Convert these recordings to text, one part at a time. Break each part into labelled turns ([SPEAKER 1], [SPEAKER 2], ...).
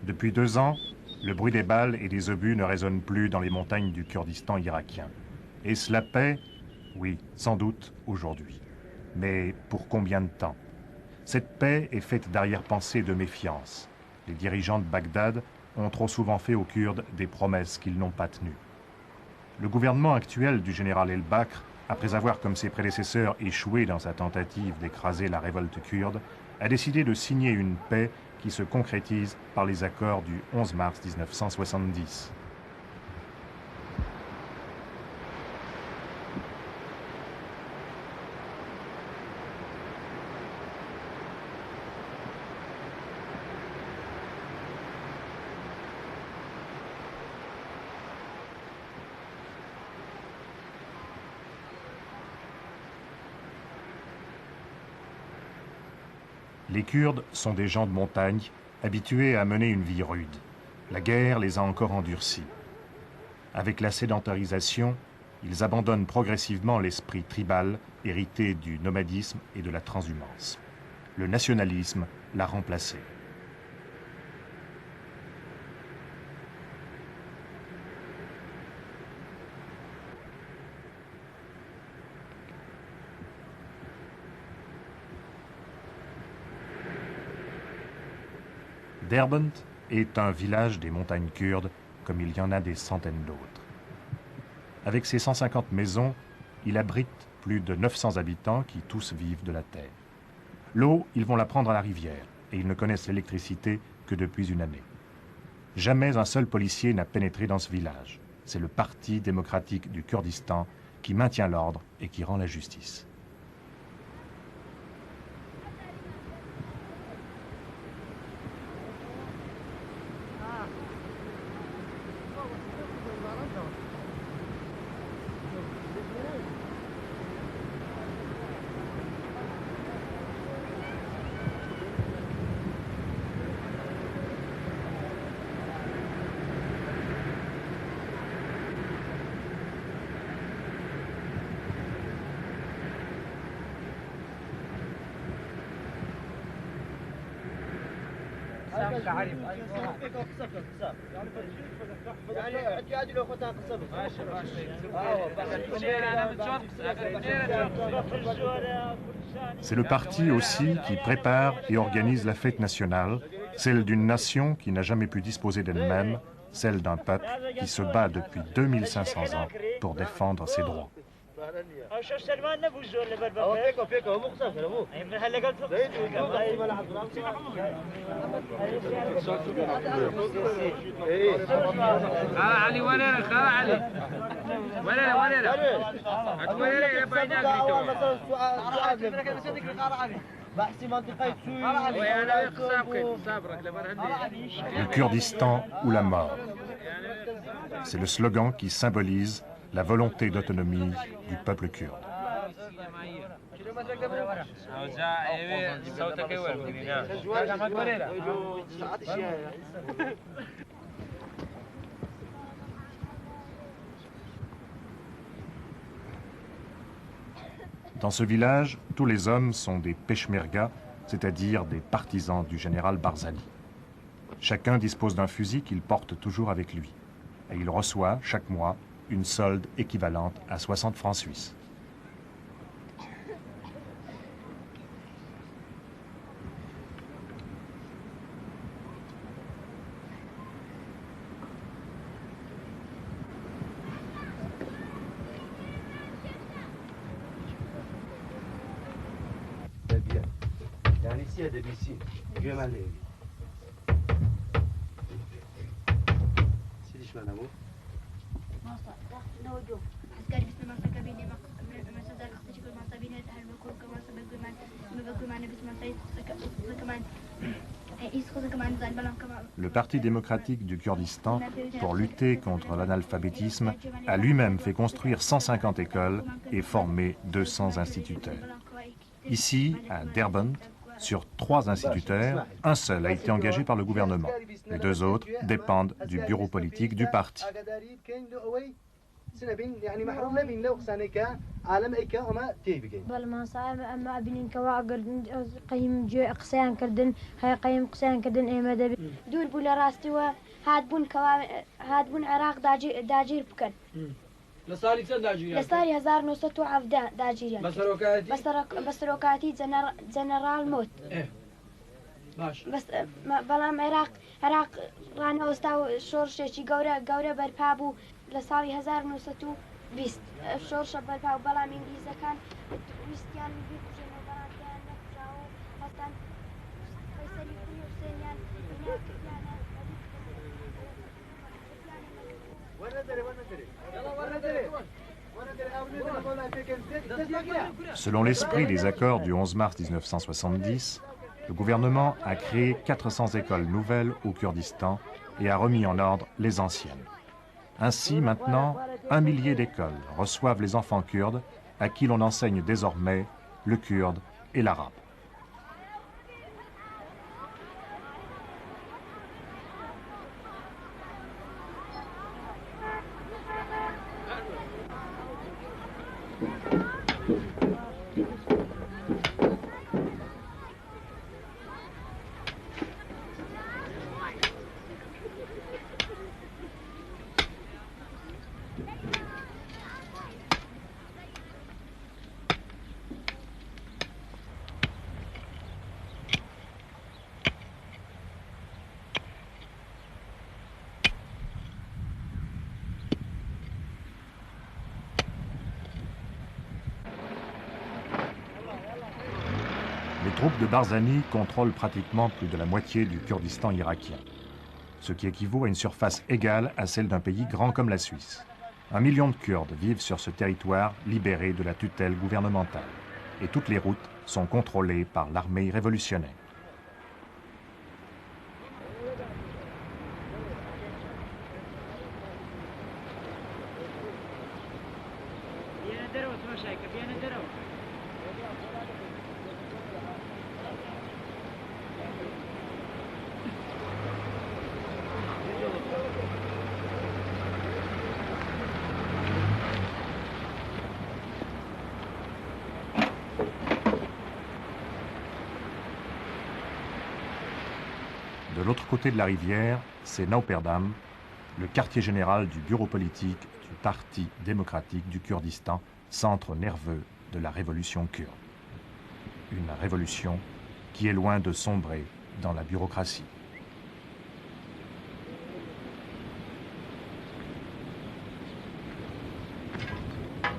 [SPEAKER 1] Depuis 2 ans, le bruit des balles et des obus ne résonne plus dans les montagnes du Kurdistan irakien. Est-ce la paix? Oui, sans doute aujourd'hui. Mais pour combien de temps? Cette paix est faite d'arrière-pensées et de méfiance. Les dirigeants de Bagdad ont trop souvent fait aux Kurdes des promesses qu'ils n'ont pas tenues. Le gouvernement actuel du général El-Bakr, après avoir, comme ses prédécesseurs, échoué dans sa tentative d'écraser la révolte kurde, a décidé de signer une paix qui se concrétise par les accords du 11 mars 1970. Les Kurdes sont des gens de montagne, habitués à mener une vie rude. La guerre les a encore endurcis. Avec la sédentarisation, ils abandonnent progressivement l'esprit tribal, hérité du nomadisme et de la transhumance. Le nationalisme l'a remplacé. Derbent est un village des montagnes kurdes, comme il y en a des centaines d'autres. Avec ses 150 maisons, il abrite plus de 900 habitants qui tous vivent de la terre. L'eau, ils vont la prendre à la rivière, et ils ne connaissent l'électricité que depuis une année. Jamais un seul policier n'a pénétré dans ce village. C'est le Parti démocratique du Kurdistan qui maintient l'ordre et qui rend la justice. C'est le parti aussi qui prépare et organise la fête nationale, celle d'une nation qui n'a jamais pu disposer d'elle-même, celle d'un peuple qui se bat depuis 2500 ans pour défendre ses droits. Le Kurdistan ou la mort. C'est le slogan qui symbolise la volonté d'autonomie du peuple kurde. Dans ce village, tous les hommes sont des peshmerga, c'est-à-dire des partisans du général Barzani. Chacun dispose d'un fusil qu'il porte toujours avec lui. Et il reçoit, chaque mois, une solde équivalente à 60 francs suisses. Le Parti démocratique du Kurdistan, pour lutter contre l'analphabétisme, a lui-même fait construire 150 écoles et formé 200 instituteurs. Ici, à Derbent, sur 3 instituteurs, un seul a été engagé par le gouvernement. Les 2 autres dépendent du bureau politique du parti.
[SPEAKER 2] سنبين يعني محروم نبين لو قسانيكا عالم إيكا أما تيبكين
[SPEAKER 3] بل ما صار أما أبنين كوا قردن قيم جو قسان كردن هاي قيم قسان كردن إيه مدى دور بولا راستوا هاد بون كوا هاد بون عراق داجير بكن
[SPEAKER 4] لصالي كم داجير
[SPEAKER 3] لصالي 1910 داجير بسروكاتي جنرال موت
[SPEAKER 4] باش
[SPEAKER 3] بس بلام عراق رانا وستاو شورشي قورة بربابو لصالي 1920 شورشة بربابو بلام إنجليزا كان ويستيان بيبجين وبرانتيان نفجاو هستان فيسري كل حسينيان هناك
[SPEAKER 1] Selon l'esprit des accords du 11 mars 1970, le gouvernement a créé 400 écoles nouvelles au Kurdistan et a remis en ordre les anciennes. Ainsi, maintenant, 1 millier d'écoles reçoivent les enfants kurdes à qui l'on enseigne désormais le kurde et l'arabe. Les troupes de Barzani contrôlent pratiquement plus de la moitié du Kurdistan irakien, ce qui équivaut à une surface égale à celle d'un pays grand comme la Suisse. 1 million de Kurdes vivent sur ce territoire libéré de la tutelle gouvernementale, et toutes les routes sont contrôlées par l'armée révolutionnaire. De l'autre côté de la rivière, c'est Nauperdam, le quartier général du bureau politique du Parti démocratique du Kurdistan, centre nerveux de la révolution kurde. Une révolution qui est loin de sombrer dans la bureaucratie.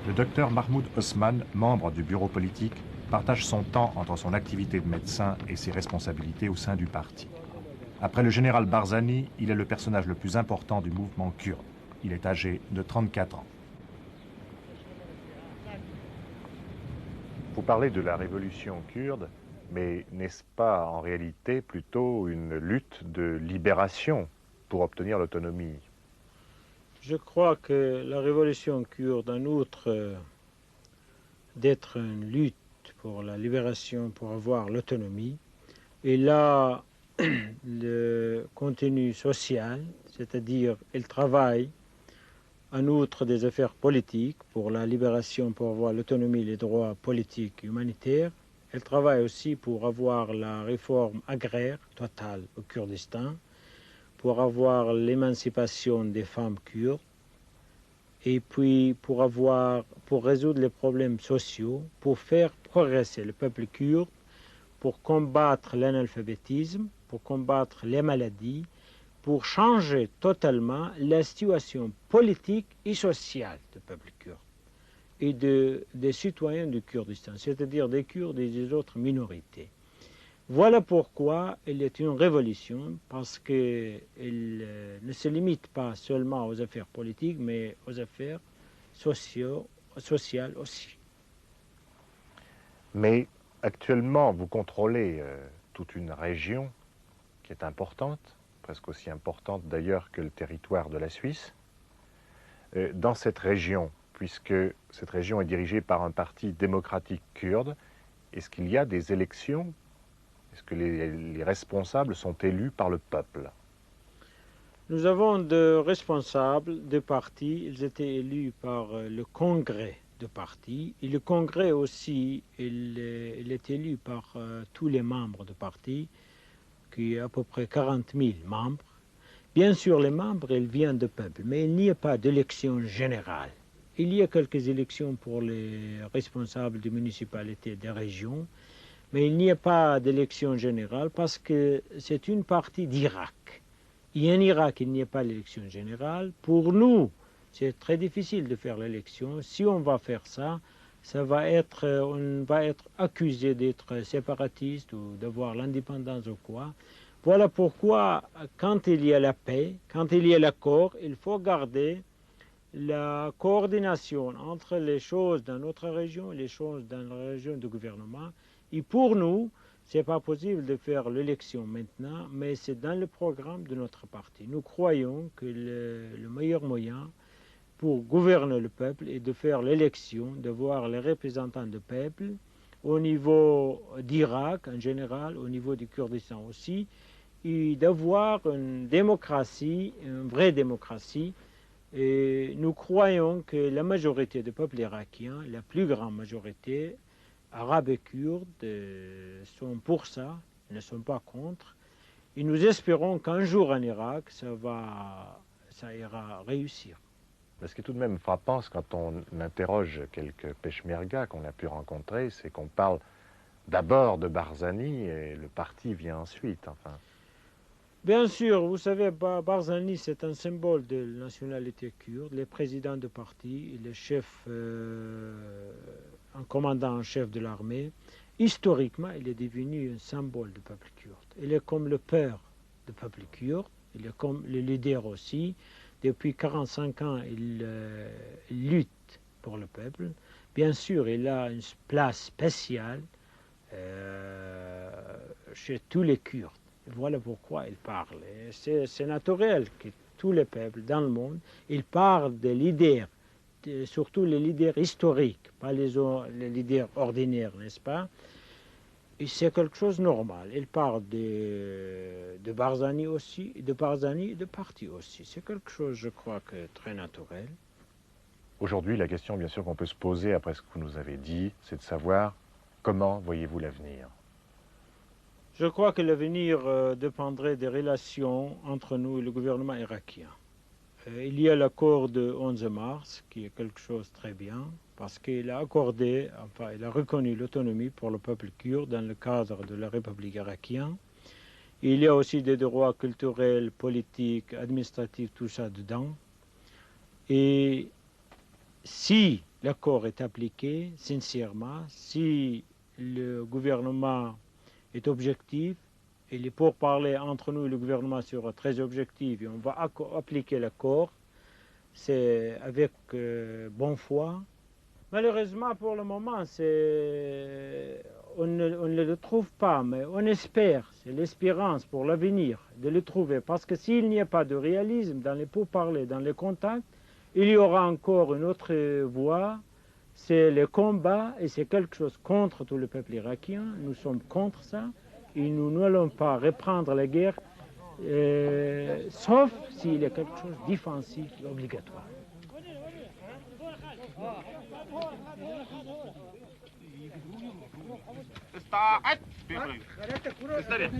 [SPEAKER 1] Le docteur Mahmoud Osman, membre du bureau politique, partage son temps entre son activité de médecin et ses responsabilités au sein du parti. Après le général Barzani, il est le personnage le plus important du mouvement kurde. Il est âgé de 34 ans. Vous parlez de la révolution kurde, mais n'est-ce pas en réalité plutôt une lutte de libération pour obtenir l'autonomie?
[SPEAKER 5] Je crois que la révolution kurde, en outre d'être une lutte pour la libération, pour avoir l'autonomie, et là, le contenu social, c'est-à-dire elle travaille en outre des affaires politiques pour la libération, pour avoir l'autonomie, les droits politiques et humanitaires. Elle travaille aussi pour avoir la réforme agraire totale au Kurdistan, pour avoir l'émancipation des femmes kurdes, et puis pour résoudre les problèmes sociaux, pour faire progresser le peuple kurde, pour combattre l'analphabétisme, pour combattre les maladies, pour changer totalement la situation politique et sociale du peuple kurde et des citoyens du Kurdistan, c'est-à-dire des Kurdes et des autres minorités. Voilà pourquoi elle est une révolution, parce qu'elle ne se limite pas seulement aux affaires politiques, mais aux affaires sociales aussi.
[SPEAKER 1] Mais actuellement, vous contrôlez toute une région qui est importante, presque aussi importante d'ailleurs que le territoire de la Suisse. Dans cette région, puisque cette région est dirigée par un parti démocratique kurde, est-ce qu'il y a des élections? Est-ce que les responsables sont élus par le peuple?
[SPEAKER 5] Nous avons de responsables de partis, ils étaient élus par le congrès de parti. Et le congrès aussi, il est élu par tous les membres de parti, qui est à peu près 40 000 membres. Bien sûr, les membres, ils viennent du peuple, mais il n'y a pas d'élection générale. Il y a quelques élections pour les responsables des municipalités des régions, mais il n'y a pas d'élection générale parce que c'est une partie d'Irak. Et en Irak, il n'y a pas d'élection générale. Pour nous, c'est très difficile de faire l'élection. Si on va faire ça, on va être accusé d'être séparatiste ou d'avoir l'indépendance ou quoi. Voilà pourquoi, quand il y a la paix, quand il y a l'accord, il faut garder la coordination entre les choses dans notre région et les choses dans la région du gouvernement. Et pour nous, ce n'est pas possible de faire l'élection maintenant, mais c'est dans le programme de notre parti. Nous croyons que le meilleur moyen pour gouverner le peuple est de faire l'élection, de voir les représentants du peuple au niveau d'Irak en général, au niveau du Kurdistan aussi, et d'avoir une démocratie, une vraie démocratie. Et nous croyons que la majorité du peuple irakien, la plus grande majorité, arabes et kurdes, sont pour ça, ne sont pas contre. Et nous espérons qu'un jour en Irak, ça ira réussir.
[SPEAKER 6] Mais ce qui est tout de même frappant, c'est quand on interroge quelques peshmergas qu'on a pu rencontrer, c'est qu'on parle d'abord de Barzani et le parti vient ensuite. Enfin.
[SPEAKER 5] Bien sûr, vous savez, Barzani, c'est un symbole de la nationalité kurde. Le président du parti, le chef, un commandant en chef de l'armée. Historiquement, il est devenu un symbole du peuple kurde. Il est comme le père du peuple kurde, il est comme le leader aussi. Depuis 45 ans, il lutte pour le peuple. Bien sûr, il a une place spéciale chez tous les Kurdes. Voilà pourquoi il parle. C'est naturel que tous les peuples dans le monde, ils parlent des leaders, surtout les leaders historiques, pas les leaders ordinaires, n'est-ce pas? Et c'est quelque chose de normal. Il parle de Barzani aussi, de Barzani et de parti aussi. C'est quelque chose, je crois, que très naturel.
[SPEAKER 6] Aujourd'hui, la question, bien sûr, qu'on peut se poser après ce que vous nous avez dit, c'est de savoir comment voyez-vous l'avenir?
[SPEAKER 5] Je crois que l'avenir dépendrait des relations entre nous et le gouvernement irakien. Il y a l'accord de 11 mars, qui est quelque chose de très bien, parce qu'il a accordé, enfin, il a reconnu l'autonomie pour le peuple kurde dans le cadre de la République irakienne. Il y a aussi des droits culturels, politiques, administratifs, tout ça dedans. Et si l'accord est appliqué, sincèrement, si le gouvernement est objectif, et les pourparlers entre nous et le gouvernement seront très objectifs, et on va appliquer l'accord, c'est avec bonne foi. Malheureusement, pour le moment, on ne le trouve pas, mais on espère, c'est l'espérance pour l'avenir de le trouver, parce que s'il n'y a pas de réalisme dans les pourparlers, dans les contacts, il y aura encore une autre voie, c'est le combat, et c'est quelque chose contre tout le peuple irakien, nous sommes contre ça, et nous n'allons pas reprendre la guerre, sauf s'il y a quelque chose de défensif et obligatoire.
[SPEAKER 7] استعد استريح استعد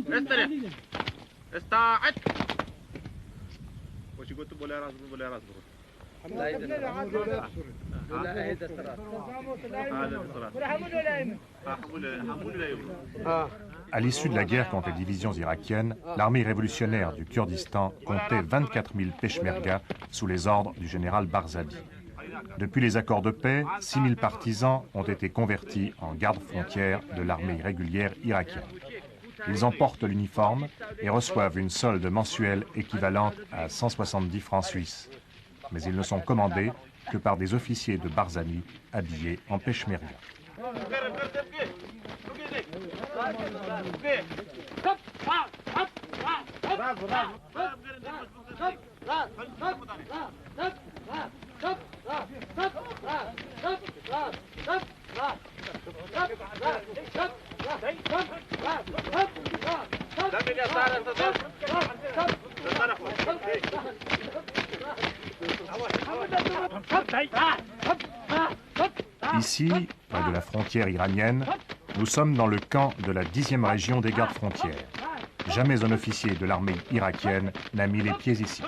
[SPEAKER 7] استريح استعد وش قلت بولا راس
[SPEAKER 1] À l'issue de la guerre contre les divisions irakiennes, l'armée révolutionnaire du Kurdistan comptait 24 000 peshmergas sous les ordres du général Barzani. Depuis les accords de paix, 6 000 partisans ont été convertis en gardes-frontières de l'armée régulière irakienne. Ils en portent l'uniforme et reçoivent une solde mensuelle équivalente à 170 francs suisses. Mais ils ne sont commandés que par des officiers de Barzani habillés en peshmerga. Ici, près de la frontière iranienne, nous sommes dans le camp de la 10e région des gardes frontières. Jamais un officier de l'armée irakienne n'a mis les pieds ici.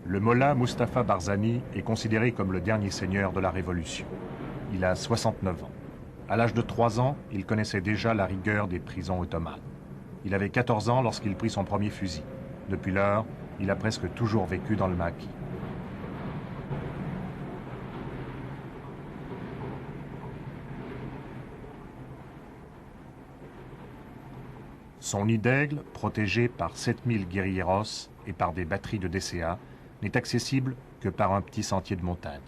[SPEAKER 1] Le mollah Mustapha Barzani est considéré comme le dernier seigneur de la Révolution. Il a 69 ans. À l'âge de 3 ans, il connaissait déjà la rigueur des prisons ottomanes. Il avait 14 ans lorsqu'il prit son premier fusil. Depuis lors, il a presque toujours vécu dans le maquis. Son nid d'aigle, protégé par 7000 guérilleros et par des batteries de DCA, n'est accessible que par un petit sentier de montagne.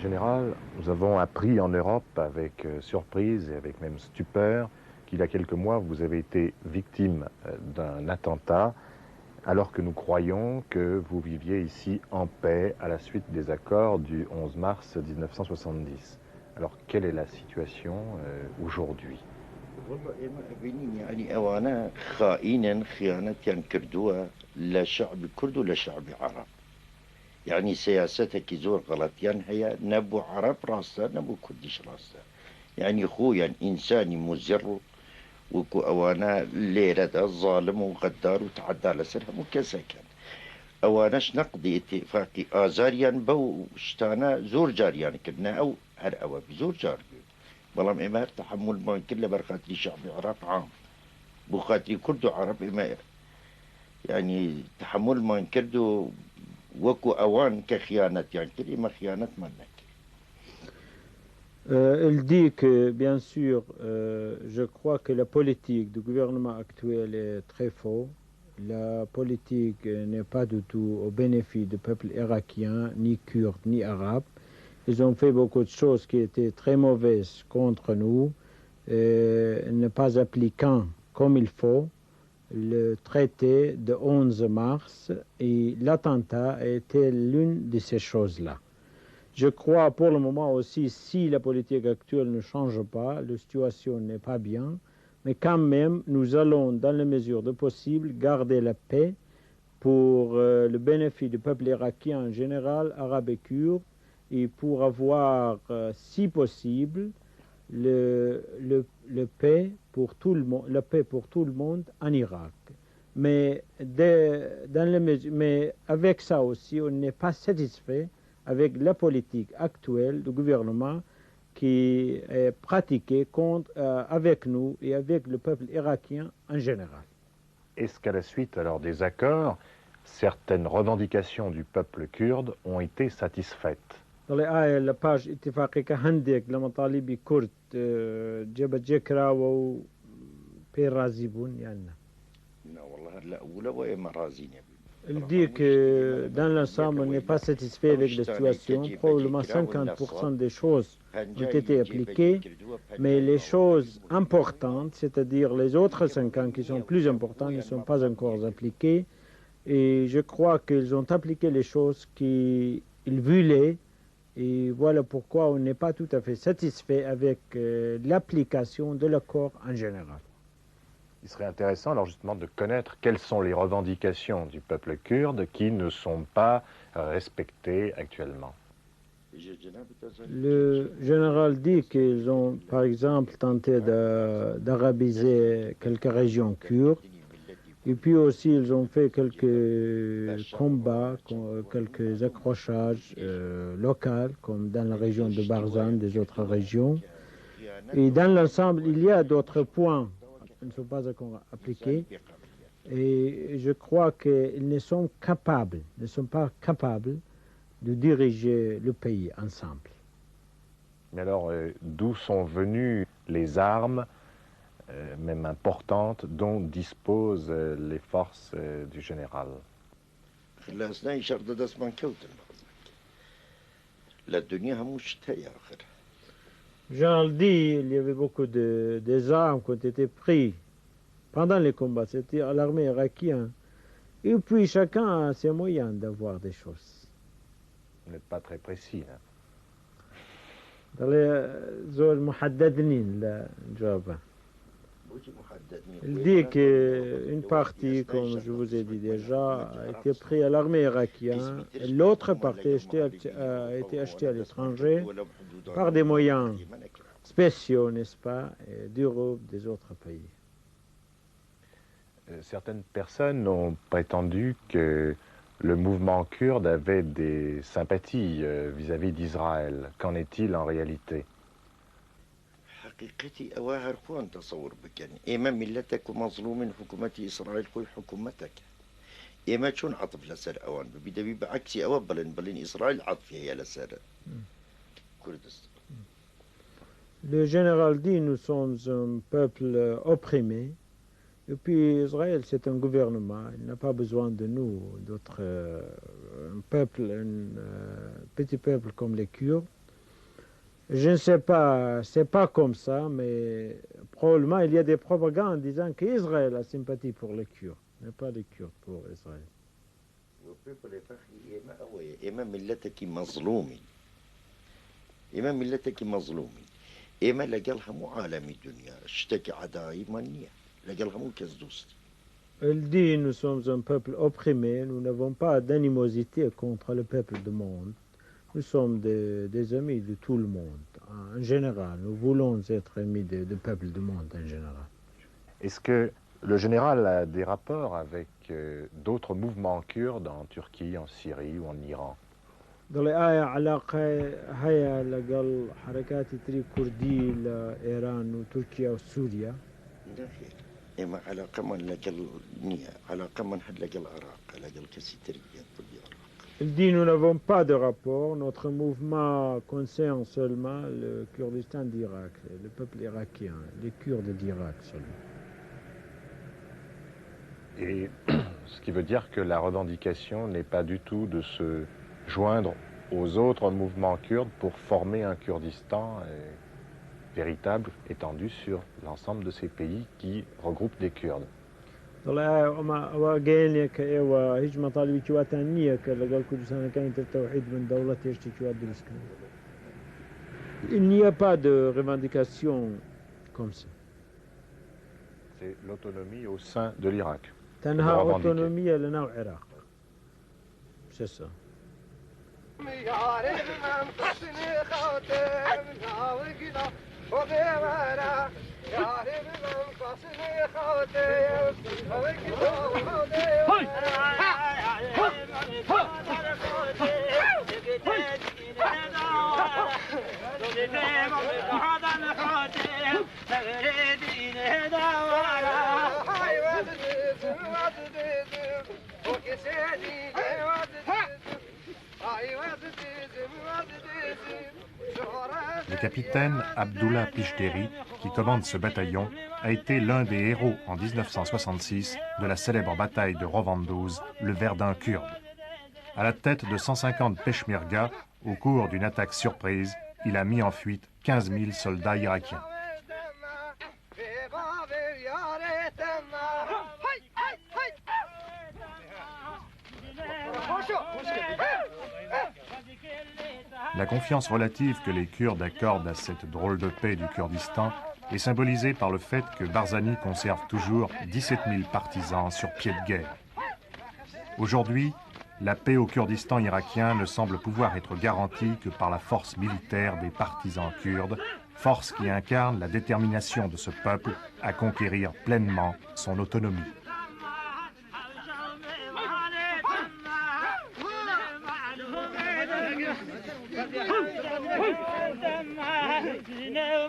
[SPEAKER 6] Général, nous avons appris en Europe avec surprise et avec même stupeur qu'il y a quelques mois, vous avez été victime d'un attentat alors que nous croyons que vous viviez ici en paix à la suite des accords du 11 mars 1970. Alors, quelle est la situation aujourd'hui?
[SPEAKER 8] يعني أوانا خائنا خيانة كردوها لا شعب كرد ولا شعب عرب يعني سياستك زور غلط يعني هي نبو عرب راسا نبو كردش راسا يعني خويا إنساني مزر وكو أوانا ليرة ظالم وغدار وتعدى على سرهم وكسكن أواناش نقضي اتفاقي آزاريان بو شتانا زور جاريان كدنا أو هر أوا بزور جاريان بلام إما تحمل ما كله برخاتري شعب العراق عام بو خاطري كرد وعرب إما يعني تحمل ما كردو وكو أوان كخيانة يعني كل إما خيانة منك.
[SPEAKER 5] Il dit que, bien sûr, je crois que la politique du gouvernement actuel est très fausse. La politique n'est pas du tout au bénéfice du peuple irakien, ni kurde, ni arabe. Ils ont fait beaucoup de choses qui étaient très mauvaises contre nous, ne pas appliquant comme il faut le traité de 11 mars, et l'attentat a été l'une de ces choses-là. Je crois pour le moment aussi, si la politique actuelle ne change pas, la situation n'est pas bien, mais quand même, nous allons, dans les mesures de possible, garder la paix pour le bénéfice du peuple irakien en général, arabe et kurde, et pour avoir, si possible, la paix pour tout le monde en Irak. Mais avec ça aussi, on n'est pas satisfait avec la politique actuelle du gouvernement qui est pratiquée avec nous et avec le peuple irakien en général.
[SPEAKER 6] Est-ce qu'à la suite alors des accords, certaines revendications du peuple kurde ont été satisfaites?
[SPEAKER 5] Dans les آية لباج اتفاقي كهندك لمطالب كرد جبت جكرا و بيرازيبون يعني.
[SPEAKER 8] لا والله لا ولا وين رازين.
[SPEAKER 5] Il dit que dans l'ensemble, on n'est pas satisfait avec la situation. Probablement 50% des choses ont été appliquées, mais les choses importantes, c'est-à-dire les autres 50 qui sont plus importantes, ne sont pas encore appliquées. Et je crois qu'ils ont appliqué les choses qu'ils voulaient. Et voilà pourquoi on n'est pas tout à fait satisfait avec l'application de l'accord en général.
[SPEAKER 6] Il serait intéressant alors justement de connaître quelles sont les revendications du peuple kurde qui ne sont pas respectées actuellement.
[SPEAKER 5] Le général dit qu'ils ont par exemple tenté d'arabiser quelques régions kurdes, et puis aussi ils ont fait quelques combats, quelques accrochages locaux comme dans la région de Barzan, des autres régions. Et dans l'ensemble, il y a d'autres points ne sont pas encore appliqués, et je crois qu'ils ne sont pas capables de diriger le pays ensemble.
[SPEAKER 6] Mais alors, d'où sont venues les armes même importante, dont disposent les forces du général.
[SPEAKER 5] Général dit il y avait beaucoup des armes qui ont été prises pendant les combats, c'était à l'armée irakienne. Et puis chacun a ses moyens d'avoir des choses.
[SPEAKER 6] Vous n'êtes pas très précis, là.
[SPEAKER 5] Il dit qu'une partie, comme je vous ai dit déjà, a été prise à l'armée irakienne et l'autre partie a été achetée à l'étranger par des moyens spéciaux, n'est-ce pas, d'Europe, des autres pays.
[SPEAKER 6] Certaines personnes ont prétendu que le mouvement kurde avait des sympathies vis-à-vis d'Israël. Qu'en est-il en réalité?
[SPEAKER 8] حقيقتي أواهر خوان تصور بك إما ملتك ومظلوم حكومتي إسرائيل خوي حكومتك إما شون عطف لسر أوان بدبي بعكسي أوا بلن إسرائيل عطف هي لسر كردستان.
[SPEAKER 5] Le général dit nous sommes un peuple opprimé et puis Israël c'est un gouvernement, il n'a pas besoin de nous, d'autres un peuple, un petit peuple comme les Kurdes. Je ne sais pas, c'est pas comme ça, mais probablement il y a des propagandes disant qu'Israël a sympathie pour les Kurdes, mais pas les Kurdes pour Israël.
[SPEAKER 8] إما ملتك مظلومي إما ملتك مظلومي إما لقالها مو عالمي الدنيا اشتكي عداي منية لقالها مو كزدوستي.
[SPEAKER 5] Elle dit nous sommes un peuple opprimé, nous n'avons pas d'animosité contre le peuple du monde. Nous sommes des amis de tout le monde, en général. Nous voulons être amis du peuple du monde en général.
[SPEAKER 6] Est-ce que le général a des rapports avec d'autres mouvements kurdes en Turquie, en Syrie ou en Iran?
[SPEAKER 5] Dans les علاقة هيا لقال حركات تري كردي لإيران وتركيا وسوريا.
[SPEAKER 8] إما علاقة من لقال نية علاقة من حد لقال العراق لقال كسيترية طبيعة.
[SPEAKER 5] Il dit nous n'avons pas de rapport, notre mouvement concerne seulement le Kurdistan d'Irak, le peuple irakien, les Kurdes d'Irak seulement.
[SPEAKER 6] Et ce qui veut dire que la revendication n'est pas du tout de se joindre aux autres mouvements kurdes pour former un Kurdistan véritable, étendu sur l'ensemble de ces pays qui regroupent des Kurdes.
[SPEAKER 5] Il n'y a pas de revendication comme ça.
[SPEAKER 6] C'est l'autonomie au sein de l'Irak.
[SPEAKER 5] تنهى autonomie لنا العراق. C'est ça.
[SPEAKER 1] Le capitaine Abdullah Pishderi, qui commande ce bataillon, a été l'un des héros en 1966 de la célèbre bataille de Rovanduz, le Verdun kurde. À la tête de 150 Peshmerga, au cours d'une attaque surprise, il a mis en fuite 15 000 soldats irakiens. La confiance relative que les Kurdes accordent à cette drôle de paix du Kurdistan est symbolisée par le fait que Barzani conserve toujours 17 000 partisans sur pied de guerre. Aujourd'hui, la paix au Kurdistan irakien ne semble pouvoir être garantie que par la force militaire des partisans kurdes, force qui incarne la détermination de ce peuple à conquérir pleinement son autonomie.
[SPEAKER 9] No,